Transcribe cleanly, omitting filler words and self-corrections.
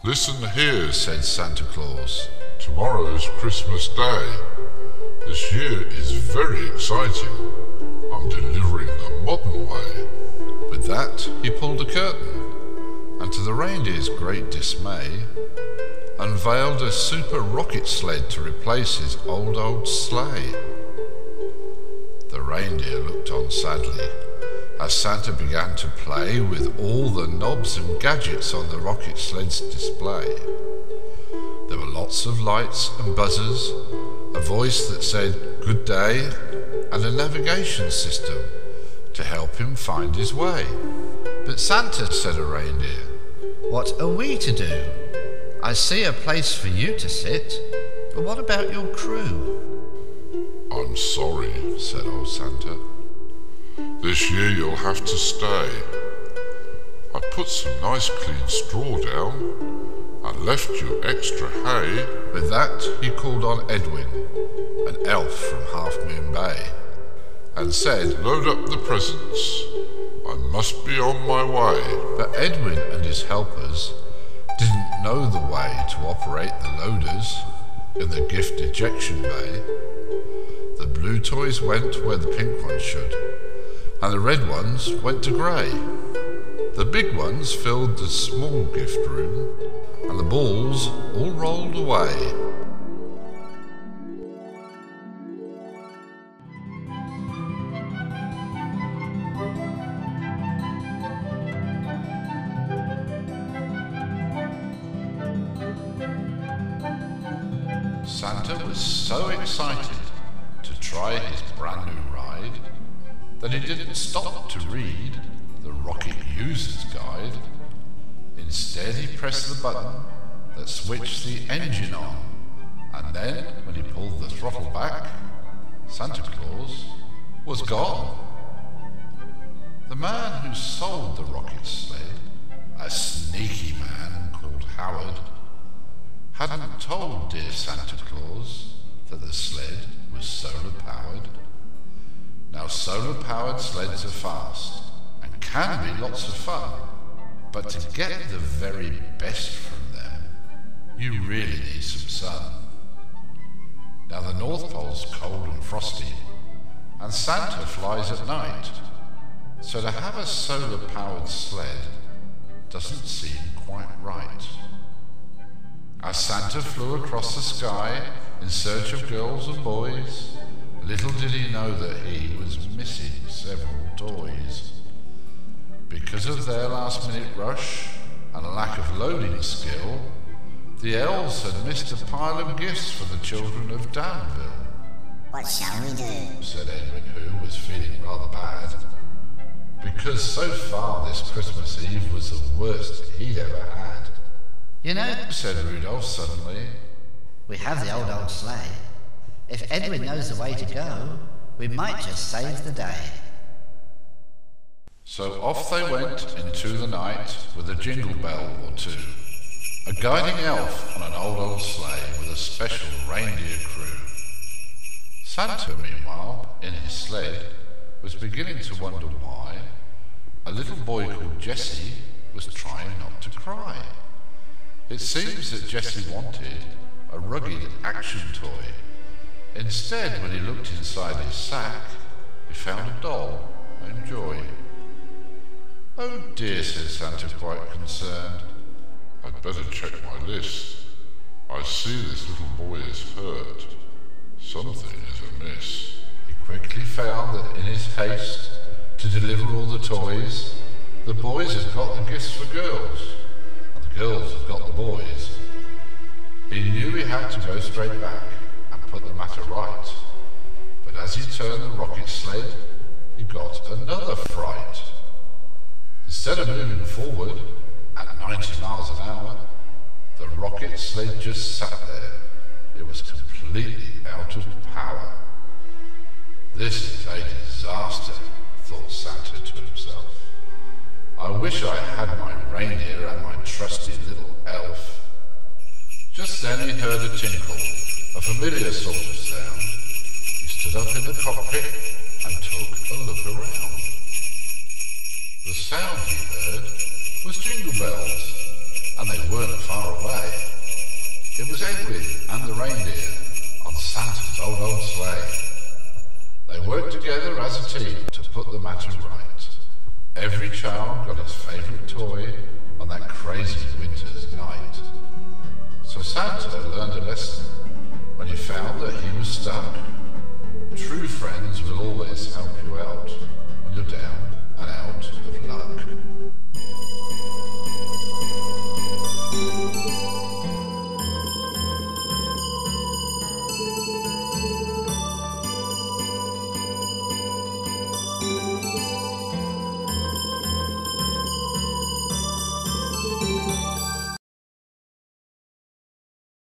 "Listen here," said Santa Claus. "Tomorrow's Christmas Day. This year is very exciting. I'm delivering the modern way." With that, he pulled a curtain, and to the reindeer's great dismay, unveiled a super rocket sled to replace his old sleigh. The reindeer looked on sadly as Santa began to play with all the knobs and gadgets on the rocket sled's display. There were lots of lights and buzzers, a voice that said "Good day," and a navigation system to help him find his way. "But Santa," said a reindeer, "what are we to do? I see a place for you to sit, but what about your crew?" "I'm sorry," said old Santa. "This year you'll have to stay. I put some nice clean straw down and left you extra hay." With that, he called on Edwin, an elf from Half Moon Bay, and said, "Load up the presents. I must be on my way." But Edwin and his helpers didn't know the way to operate the loaders in the gift ejection bay. The blue toys went where the pink ones should, and the red ones went to grey. The big ones filled the small gift room, and the balls all rolled away. Santa was so excited to try his brand new ride that he didn't stop to read the Rocket User's Guide. Instead, he pressed the button that switched the engine on, and then, when he pulled the throttle back, Santa Claus was gone. The man who sold the rocket sled, a sneaky man called Howard, hadn't told dear Santa Claus that the sled was solar-powered. Now, solar-powered sleds are fast and can be lots of fun, but to get the very best from them, you really need some sun. Now, the North Pole's cold and frosty, and Santa flies at night, so to have a solar-powered sled doesn't seem quite right. As Santa flew across the sky in search of girls and boys, little did he know that he was missing several toys. Because of their last-minute rush and lack of loading skill, the elves had missed a pile of gifts for the children of Danville. "What shall we do?" said Edwin, who was feeling rather bad, because so far this Christmas Eve was the worst he'd ever had. "You know," said Rudolph suddenly, "we have the old sleigh. If Edwin knows the way to go, we might just save the day." So off they went into the night with a jingle bell or two, a guiding elf on an old sleigh with a special reindeer crew. Santa, meanwhile, in his sled, was beginning to wonder why a little boy called Jesse was trying not to cry. It seems that Jesse wanted a rugged action toy. Instead, when he looked inside his sack, he found a doll named Joy. "Oh dear," said Santa, quite concerned. "I'd better check my list. I see this little boy is hurt. Something is amiss." He quickly found that in his haste to deliver all the toys, the boys had got the gifts for girls, and the girls had got the boys. He knew he had to go straight back and put the matter right, but as he turned the rocket sled, he got another fright. Instead of moving forward at 90 miles an hour, the rocket sled just sat there. It was completely out of power. "This is a disaster," thought Santa to himself. "I wish I had my reindeer and my trusty little elf." Just then he heard a tinkle, a familiar sort of sound. He stood up in the cockpit and took a look around. The sound he heard was jingle bells. and they weren't far away. It was Edwin and the reindeer on Santa's old old sleigh. They worked together as a team to put the matter right. Every child got his favourite toy on that crazy winter's night. So Santa learned a lesson when he found that he was stuck. True friends will always help you out when you're down.